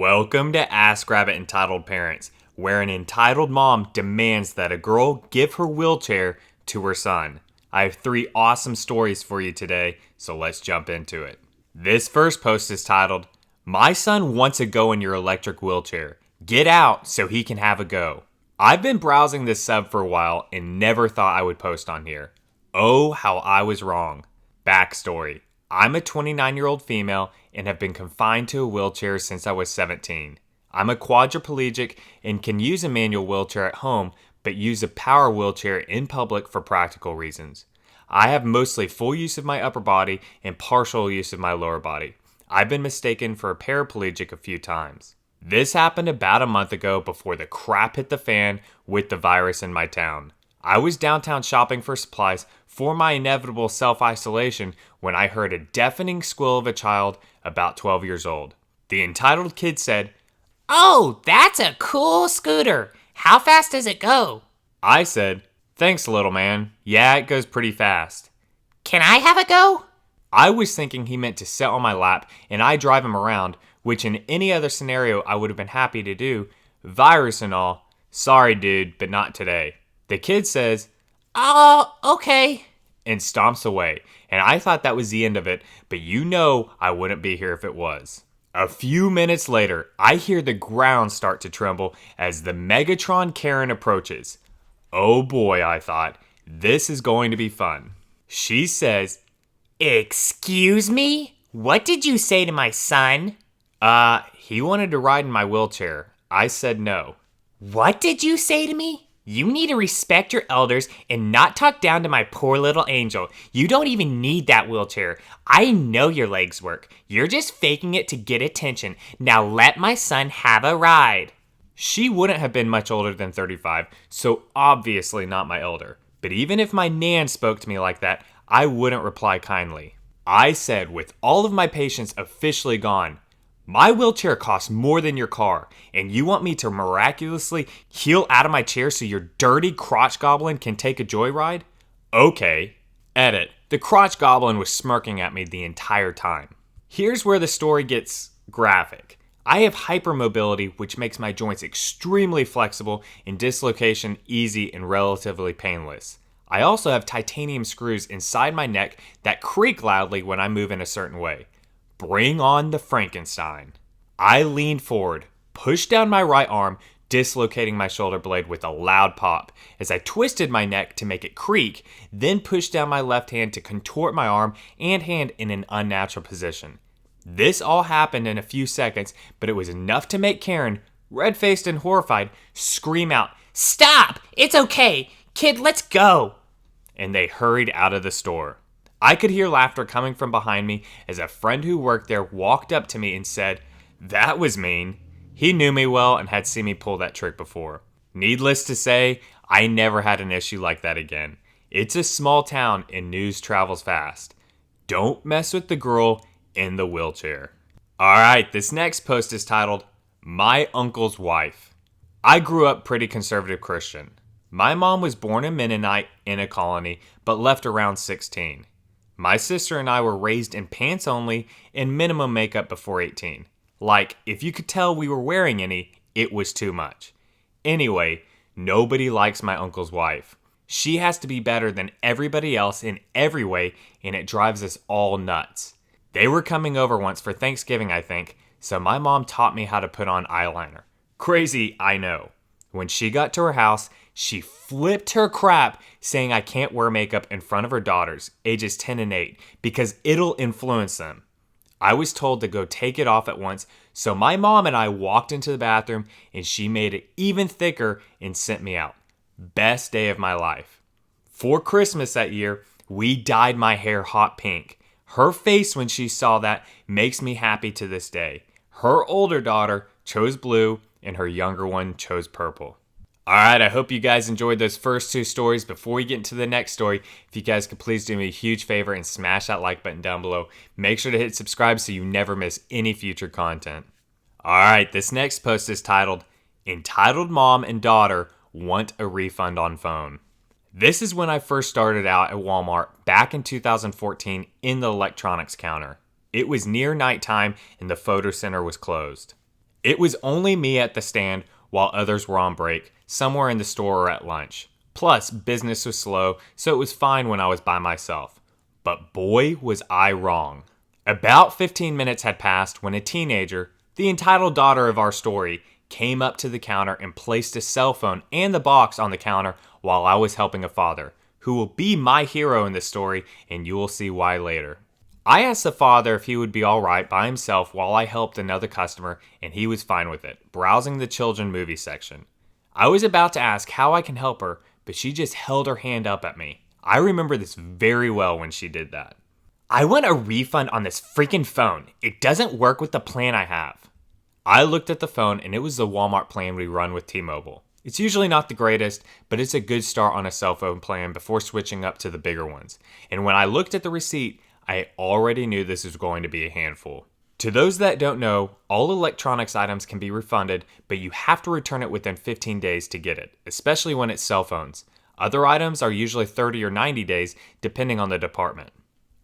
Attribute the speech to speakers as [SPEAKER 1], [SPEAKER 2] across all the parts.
[SPEAKER 1] Welcome to Ask Rabbit Entitled Parents, where an entitled mom demands that a girl give her wheelchair to her son. I have 3 awesome stories for you today, so let's jump into it. This first post is titled, "My son wants a go in your electric wheelchair. Get out so he can have a go." I've been browsing this sub for a while and never thought I would post on here. Oh, how I was wrong. Backstory. I'm a 29-year-old female and have been confined to a wheelchair since I was 17. I'm a quadriplegic and can use a manual wheelchair at home, but use a power wheelchair in public for practical reasons. I have mostly full use of my upper body and partial use of my lower body. I've been mistaken for a paraplegic a few times. This happened about a month ago before the crap hit the fan with the virus in my town. I was downtown shopping for supplies for my inevitable self-isolation when I heard a deafening squeal of a child about 12 years old. The entitled kid said,
[SPEAKER 2] "Oh, that's a cool scooter. How fast does it go?"
[SPEAKER 1] I said, "Thanks, little man. Yeah, it goes pretty fast."
[SPEAKER 2] "Can I have a go?"
[SPEAKER 1] I was thinking he meant to sit on my lap and I drive him around, which in any other scenario I would have been happy to do. Virus and all. Sorry, dude, but not today. The kid says,
[SPEAKER 2] "Oh, okay,"
[SPEAKER 1] and stomps away, and I thought that was the end of it, but you know I wouldn't be here if it was. A few minutes later, I hear the ground start to tremble as the Megatron Karen approaches. Oh boy, I thought, this is going to be fun. She says,
[SPEAKER 2] "Excuse me? What did you say to my son?"
[SPEAKER 1] He wanted to ride in my wheelchair. I said no.
[SPEAKER 2] "What did you say to me? You need to respect your elders and not talk down to my poor little angel. You don't even need that wheelchair. I know your legs work. You're just faking it to get attention. Now let my son have a ride."
[SPEAKER 1] She wouldn't have been much older than 35, so obviously not my elder. But even if my nan spoke to me like that, I wouldn't reply kindly. I said, with all of my patience officially gone, "My wheelchair costs more than your car, and you want me to miraculously heal out of my chair so your dirty crotch goblin can take a joyride? Okay." Edit. The crotch goblin was smirking at me the entire time. Here's where the story gets graphic. I have hypermobility, which makes my joints extremely flexible and dislocation easy and relatively painless. I also have titanium screws inside my neck that creak loudly when I move in a certain way. Bring on the Frankenstein. I leaned forward, pushed down my right arm, dislocating my shoulder blade with a loud pop as I twisted my neck to make it creak, then pushed down my left hand to contort my arm and hand in an unnatural position. This all happened in a few seconds, but it was enough to make Karen, red-faced and horrified, scream out,
[SPEAKER 2] "Stop! It's okay. Kid, let's go."
[SPEAKER 1] And they hurried out of the store. I could hear laughter coming from behind me as a friend who worked there walked up to me and said, "That was mean." He knew me well and had seen me pull that trick before. Needless to say, I never had an issue like that again. It's a small town and news travels fast. Don't mess with the girl in the wheelchair. Alright, this next post is titled, "My Uncle's Wife." I grew up pretty conservative Christian. My mom was born a Mennonite in a colony, but left around 16. My sister and I were raised in pants only and minimum makeup before 18. Like, if you could tell we were wearing any, it was too much. Anyway, nobody likes my uncle's wife. She has to be better than everybody else in every way, and it drives us all nuts. They were coming over once for Thanksgiving, I think, so my mom taught me how to put on eyeliner. Crazy, I know. When she got to her house, she flipped her crap saying I can't wear makeup in front of her daughters, ages 10 and 8, because it'll influence them. I was told to go take it off at once, so my mom and I walked into the bathroom and she made it even thicker and sent me out. Best day of my life. For Christmas that year, we dyed my hair hot pink. Her face when she saw that makes me happy to this day. Her older daughter chose blue and her younger one chose purple. Alright, I hope you guys enjoyed those first 2 stories. Before we get into the next story, if you guys could please do me a huge favor and smash that like button down below. Make sure to hit subscribe so you never miss any future content. Alright, this next post is titled, "Entitled Mom and Daughter Want a Refund on Phone." This is when I first started out at Walmart back in 2014 in the electronics counter. It was near nighttime and the photo center was closed. It was only me at the stand while others were on break, somewhere in the store or at lunch. Plus, business was slow, so it was fine when I was by myself. But boy, was I wrong. About 15 minutes had passed when a teenager, the entitled daughter of our story, came up to the counter and placed a cell phone and the box on the counter while I was helping a father, who will be my hero in this story, and you will see why later. I asked the father if he would be alright by himself while I helped another customer, and he was fine with it, browsing the children movie section. I was about to ask how I can help her, but she just held her hand up at me. I remember this very well when she did that.
[SPEAKER 2] I want a refund on this freaking phone. It doesn't work with the plan I have.
[SPEAKER 1] I looked at the phone, and it was the Walmart plan we run with T-Mobile. It's usually not the greatest, but it's a good start on a cell phone plan before switching up to the bigger ones. And when I looked at the receipt, I already knew this was going to be a handful. To those that don't know, all electronics items can be refunded, but you have to return it within 15 days to get it, especially when it's cell phones. Other items are usually 30 or 90 days, depending on the department.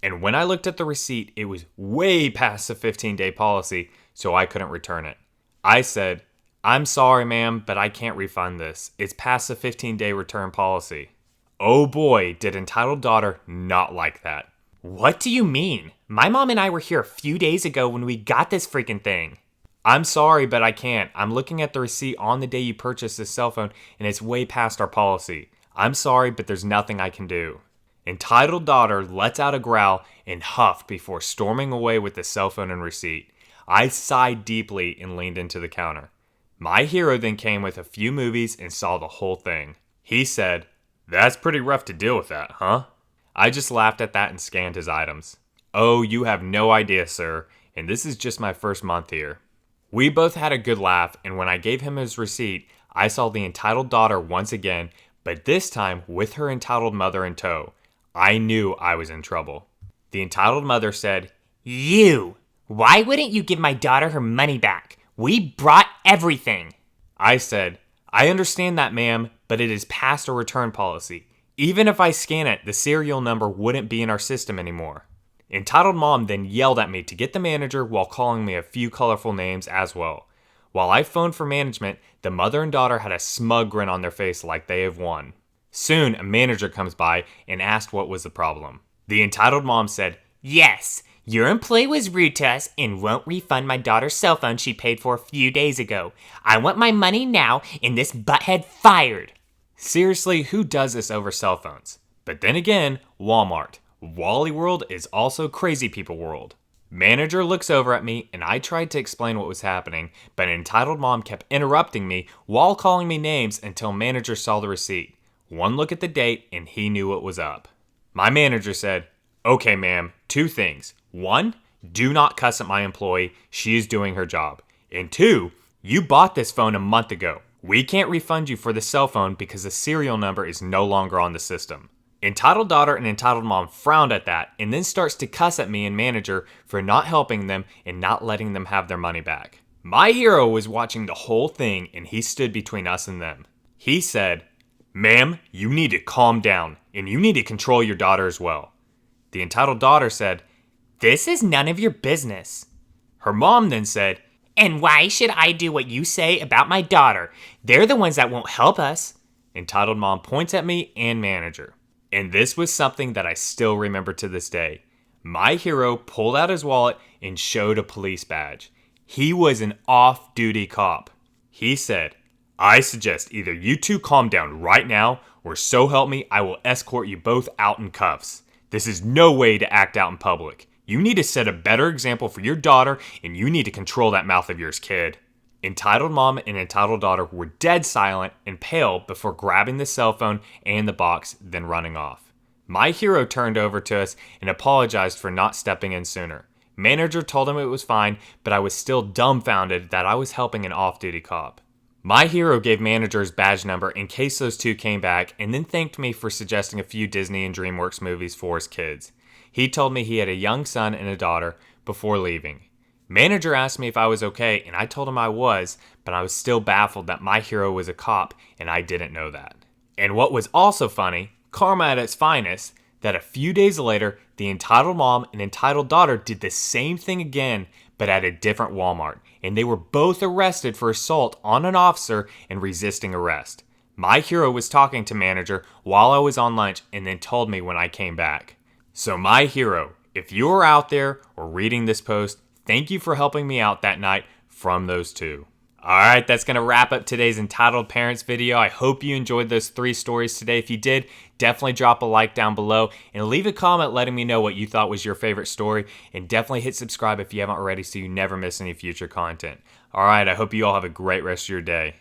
[SPEAKER 1] And when I looked at the receipt, it was way past the 15-day policy, so I couldn't return it. I said, "I'm sorry, ma'am, but I can't refund this. It's past the 15-day return policy." Oh boy, did entitled daughter not like that.
[SPEAKER 2] What do you mean? My mom and I were here a few days ago when we got this freaking thing.
[SPEAKER 1] "I'm sorry, but I can't. I'm looking at the receipt on the day you purchased this cell phone, and it's way past our policy. I'm sorry, but there's nothing I can do." Entitled daughter lets out a growl and huffed before storming away with the cell phone and receipt. I sighed deeply and leaned into the counter. My hero then came with a few movies and saw the whole thing. He said, "That's pretty rough to deal with that, huh?" I just laughed at that and scanned his items. "Oh, you have no idea, sir, and this is just my first month here." We both had a good laugh, and when I gave him his receipt, I saw the entitled daughter once again, but this time with her entitled mother in tow. I knew I was in trouble. The entitled mother said,
[SPEAKER 2] "You! Why wouldn't you give my daughter her money back? We brought everything."
[SPEAKER 1] I said, "I understand that, ma'am, but it is past our return policy. Even if I scan it, the serial number wouldn't be in our system anymore." Entitled mom then yelled at me to get the manager while calling me a few colorful names as well. While I phoned for management, the mother and daughter had a smug grin on their face like they have won. Soon, a manager comes by and asked what was the problem. The entitled mom said,
[SPEAKER 2] "Yes, your employee was rude to us and won't refund my daughter's cell phone she paid for a few days ago. I want my money now and this butthead fired."
[SPEAKER 1] Seriously, who does this over cell phones? But then again, Walmart. Wally World is also Crazy People World. Manager looks over at me, and I tried to explain what was happening, but entitled mom kept interrupting me while calling me names until manager saw the receipt. One look at the date, and he knew what was up. My manager said, "Okay, ma'am, 2 things. 1, do not cuss at my employee. She is doing her job. And 2, you bought this phone a month ago. We can't refund you for the cell phone because the serial number is no longer on the system." Entitled daughter and entitled mom frowned at that and then starts to cuss at me and manager for not helping them and not letting them have their money back. My hero was watching the whole thing and he stood between us and them. He said, "Ma'am, you need to calm down and you need to control your daughter as well." The entitled daughter said,
[SPEAKER 2] "This is none of your business."
[SPEAKER 1] Her mom then said,
[SPEAKER 2] "And why should I do what you say about my daughter? They're the ones that won't help us."
[SPEAKER 1] Entitled mom points at me and manager. And this was something that I still remember to this day. My hero pulled out his wallet and showed a police badge. He was an off-duty cop. He said, "I suggest either you two calm down right now, or so help me, I will escort you both out in cuffs. This is no way to act out in public. You need to set a better example for your daughter, and you need to control that mouth of yours, kid." Entitled mom and entitled daughter were dead silent and pale before grabbing the cell phone and the box, then running off. My hero turned over to us and apologized for not stepping in sooner. Manager told him it was fine, but I was still dumbfounded that I was helping an off-duty cop. My hero gave manager his badge number in case those two came back and then thanked me for suggesting a few Disney and DreamWorks movies for his kids. He told me he had a young son and a daughter before leaving. Manager asked me if I was okay, and I told him I was, but I was still baffled that my hero was a cop, and I didn't know that. And what was also funny, karma at its finest, that a few days later, the entitled mom and entitled daughter did the same thing again, but at a different Walmart, and they were both arrested for assault on an officer and resisting arrest. My hero was talking to manager while I was on lunch and then told me when I came back. So my hero, if you are out there or reading this post, thank you for helping me out that night from those two. Alright, that's going to wrap up today's Entitled Parents video. I hope you enjoyed those 3 stories today. If you did, definitely drop a like down below and leave a comment letting me know what you thought was your favorite story. And definitely hit subscribe if you haven't already so you never miss any future content. Alright, I hope you all have a great rest of your day.